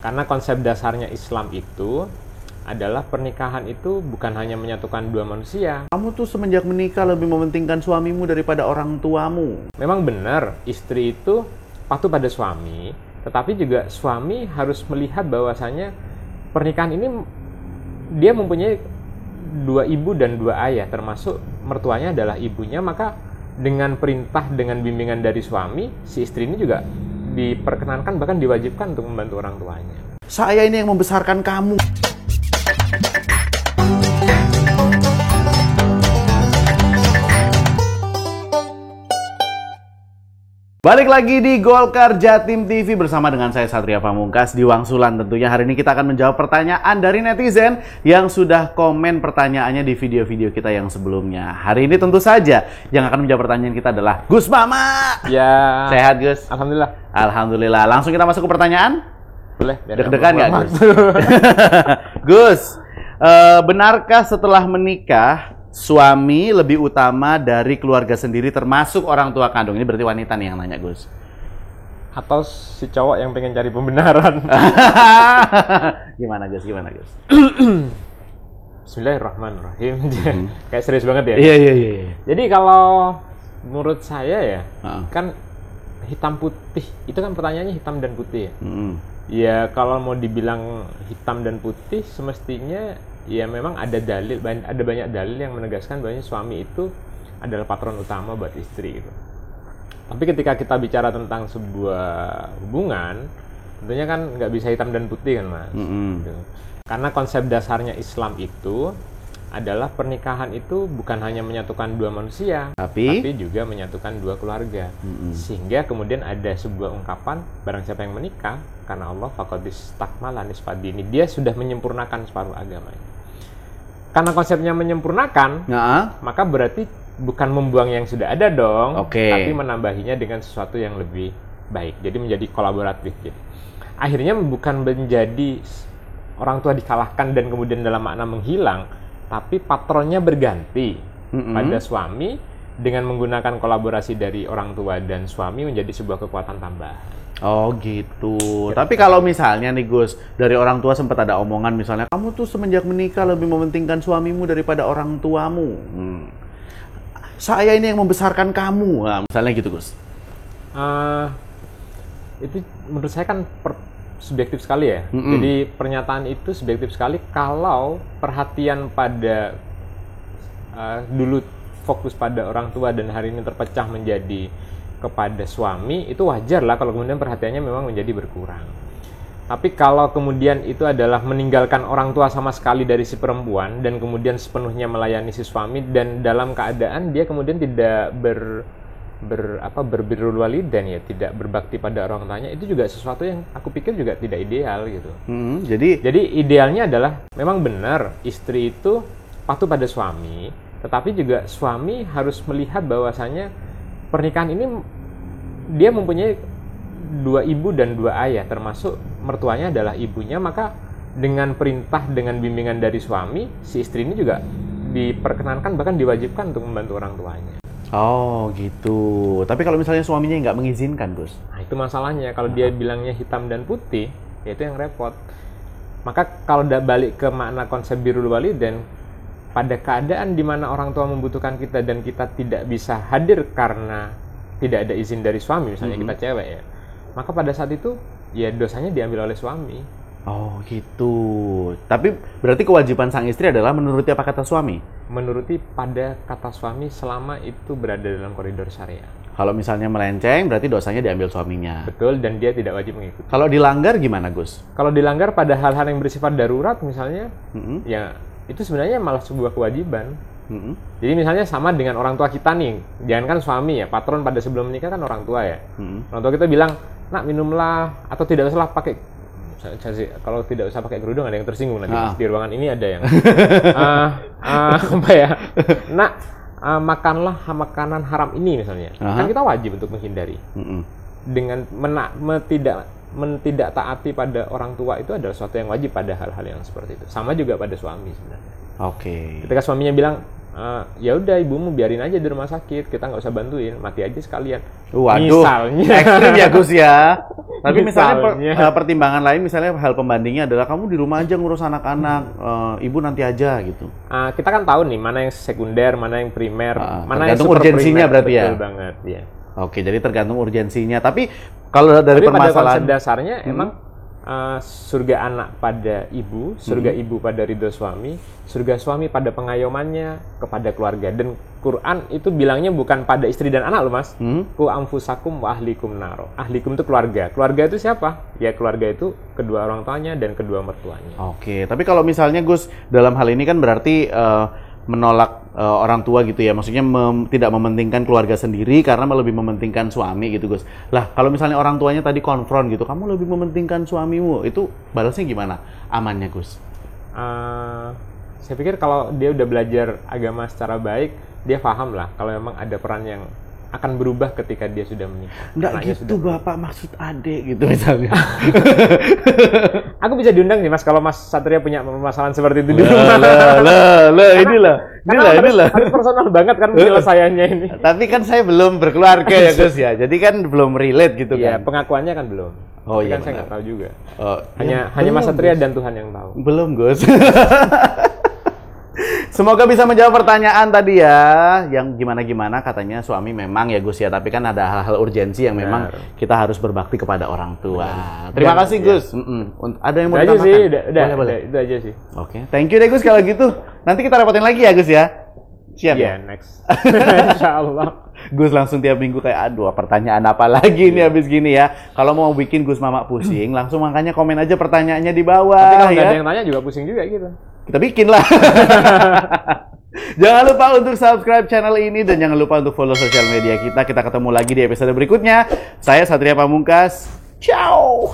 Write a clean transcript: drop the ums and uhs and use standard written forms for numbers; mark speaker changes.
Speaker 1: Karena konsep dasarnya Islam itu adalah pernikahan itu bukan hanya menyatukan dua manusia.
Speaker 2: Kamu tuh semenjak menikah lebih mementingkan suamimu daripada orang tuamu.
Speaker 1: Memang benar, istri itu patuh pada suami, tetapi juga suami harus melihat bahwasanya pernikahan ini dia mempunyai dua ibu dan dua ayah, termasuk mertuanya adalah ibunya, maka dengan perintah, dengan bimbingan dari suami, si istri ini juga diperkenankan, bahkan diwajibkan untuk membantu orang tuanya.
Speaker 2: Saya ini yang membesarkan kamu. Balik lagi di Golkar Jatim TV bersama dengan saya Satria Pamungkas di Wangsulan. Tentunya hari ini kita akan menjawab pertanyaan dari netizen yang sudah komen pertanyaannya di video-video kita yang sebelumnya. Hari ini tentu saja yang akan menjawab pertanyaan kita adalah Gus Mama.
Speaker 1: Ya.
Speaker 2: Sehat Gus?
Speaker 1: Alhamdulillah.
Speaker 2: Alhamdulillah. Langsung kita masuk ke pertanyaan?
Speaker 1: Boleh.
Speaker 2: Deg-degan nggak Gus? Gus, benarkah setelah menikah suami lebih utama dari keluarga sendiri termasuk orang tua kandung? Ini berarti wanita nih yang nanya, Gus.
Speaker 1: Atau si cowok yang pengen cari pembenaran.
Speaker 2: Gimana, Gus? Gimana, Gus?
Speaker 1: Bismillahirrahmanirrahim. Kayak serius banget ya?
Speaker 2: Iya.
Speaker 1: Jadi kalau menurut saya ya, kan hitam putih, itu kan pertanyaannya hitam dan putih ya? Ya kalau mau dibilang hitam dan putih, semestinya ya memang ada banyak dalil yang menegaskan bahwa suami itu adalah patron utama buat istri gitu. Tapi ketika kita bicara tentang sebuah hubungan, tentunya kan nggak bisa hitam dan putih kan Mas. Gitu. Karena konsep dasarnya Islam itu adalah pernikahan itu bukan hanya menyatukan dua manusia, tapi juga menyatukan dua keluarga. Sehingga kemudian ada sebuah ungkapan, barang siapa yang menikah karena Allah faqadistakmala nisfad dini, dia sudah menyempurnakan separuh agamanya. Karena konsepnya menyempurnakan, maka berarti bukan membuang yang sudah ada dong, tapi menambahinya dengan sesuatu yang lebih baik. Jadi menjadi kolaboratif. Gitu. Akhirnya bukan menjadi orang tua dikalahkan dan kemudian dalam makna menghilang, tapi patronnya berganti pada suami dengan menggunakan kolaborasi dari orang tua dan suami menjadi sebuah kekuatan tambahan.
Speaker 2: Oh gitu. Tapi kalau misalnya nih Gus, dari orang tua sempat ada omongan misalnya, kamu tuh semenjak menikah lebih mementingkan suamimu daripada orang tuamu. Saya ini yang membesarkan kamu. Nah, misalnya gitu Gus.
Speaker 1: Itu menurut saya kan subjektif sekali ya. Jadi pernyataan itu subjektif sekali kalau perhatian pada dulu fokus pada orang tua dan hari ini terpecah menjadi kepada suami, itu wajar lah kalau kemudian perhatiannya memang menjadi berkurang. Tapi kalau kemudian itu adalah meninggalkan orang tua sama sekali dari si perempuan dan kemudian sepenuhnya melayani si suami dan dalam keadaan dia kemudian tidak berbirrul walidain ya, tidak berbakti pada orang tuanya, itu juga sesuatu yang aku pikir juga tidak ideal gitu. Jadi idealnya adalah memang benar istri itu patuh pada suami, tetapi juga suami harus melihat bahwasanya pernikahan ini dia mempunyai dua ibu dan dua ayah, termasuk mertuanya adalah ibunya, maka dengan perintah, dengan bimbingan dari suami, si istri ini juga diperkenankan, bahkan diwajibkan untuk membantu orang tuanya.
Speaker 2: Oh gitu. Tapi kalau misalnya suaminya nggak mengizinkan, Gus?
Speaker 1: Nah itu masalahnya, kalau dia bilangnya hitam dan putih, ya itu yang repot. Maka kalau balik ke makna konsep birrul walidain, pada keadaan di mana orang tua membutuhkan kita dan kita tidak bisa hadir karena tidak ada izin dari suami, misalnya kita cewek ya, maka pada saat itu ya dosanya diambil oleh suami.
Speaker 2: Oh gitu. Tapi berarti kewajiban sang istri adalah menuruti apa kata suami?
Speaker 1: Menuruti pada kata suami selama itu berada dalam koridor syariah. Kalau
Speaker 2: misalnya melenceng, berarti dosanya diambil suaminya.
Speaker 1: Betul, dan dia tidak wajib mengikuti.
Speaker 2: Kalau dilanggar gimana, Gus?
Speaker 1: Kalau dilanggar pada hal-hal yang bersifat darurat misalnya, ya itu sebenarnya malah sebuah kewajiban. Jadi misalnya sama dengan orang tua kita nih, jangankan suami ya, patron pada sebelum menikah kan orang tua ya. Orang tua kita bilang, nak minumlah, atau tidak usah pakai, kalau tidak usah pakai kerudung ada yang tersinggung nanti di ruangan ini ada yang apa ya, nak makanlah makanan haram ini misalnya, kan kita wajib untuk menghindari. Dengan tidak taati pada orang tua itu adalah sesuatu yang wajib pada hal-hal yang seperti itu. Sama juga pada suami sebenarnya. Ketika suaminya bilang, ya udah ibumu biarin aja di rumah sakit, kita nggak usah bantuin, mati aja sekalian.
Speaker 2: Waduh,
Speaker 1: misalnya.
Speaker 2: Ekstrim ya Gus ya. Tapi misalnya pertimbangan lain, misalnya hal pembandingnya adalah kamu di rumah aja ngurus anak-anak, ibu nanti aja gitu.
Speaker 1: Kita kan tahu nih mana yang sekunder, mana yang primer, mana yang
Speaker 2: super urgensinya primer, berarti ya.
Speaker 1: Betul banget ya.
Speaker 2: Oke, jadi tergantung urgensinya. Tapi kalau dari permasalahan,
Speaker 1: pada konsep dasarnya emang surga anak pada ibu, surga ibu pada ridho suami, surga suami pada pengayomannya kepada keluarga. Dan Quran itu bilangnya bukan pada istri dan anak loh mas. Ku anfusakum wa ahlikum naro. Ahlikum itu keluarga. Keluarga itu siapa? Ya keluarga itu kedua orang tuanya dan kedua mertuanya.
Speaker 2: Oke, tapi kalau misalnya Gus dalam hal ini kan berarti menolak orang tua gitu ya, maksudnya tidak mementingkan keluarga sendiri karena lebih mementingkan suami gitu Gus. Lah kalau misalnya orang tuanya tadi konfront gitu, kamu lebih mementingkan suamimu, itu balasnya gimana amannya Gus?
Speaker 1: Saya pikir kalau dia udah belajar agama secara baik, dia paham lah kalau memang ada peran yang akan berubah ketika dia sudah menikah.
Speaker 2: Nggak gitu Bapak, maksud adik gitu misalnya.
Speaker 1: Aku bisa diundang nih Mas kalau Mas Satria punya permasalahan seperti itu di
Speaker 2: rumah. Inilah.
Speaker 1: Harus personal banget kan penyelesaiannya ini.
Speaker 2: Tapi kan saya belum berkeluarga ya Gus ya, jadi kan belum relate gitu kan.
Speaker 1: Iya, pengakuannya kan belum.
Speaker 2: Oh iya.
Speaker 1: Kan saya nggak tahu juga. Hanya Mas Satria dan Tuhan yang tahu.
Speaker 2: Belum Gus. Semoga bisa menjawab pertanyaan tadi ya, yang gimana-gimana katanya suami memang ya Gus ya, tapi kan ada hal-hal urgensi yang memang kita harus berbakti kepada orang tua. Terima kasih Gus. Ada yang mau ditambahkan?
Speaker 1: Sih, udah, itu aja sih.
Speaker 2: Oke, thank you deh Gus kalau gitu. Nanti kita repotin lagi ya Gus ya. Siap ya?
Speaker 1: Next. Insyaallah.
Speaker 2: Gus langsung tiap minggu kayak aduh pertanyaan apa lagi nih habis gini ya. Kalau mau bikin Gus Mama pusing, langsung makanya komen aja pertanyaannya di bawah.
Speaker 1: Tapi kalau nggak ada yang tanya juga pusing juga gitu.
Speaker 2: Kita bikin lah. Jangan lupa untuk subscribe channel ini dan jangan lupa untuk follow sosial media kita. Kita ketemu lagi di episode berikutnya. Saya Satria Pamungkas. Ciao.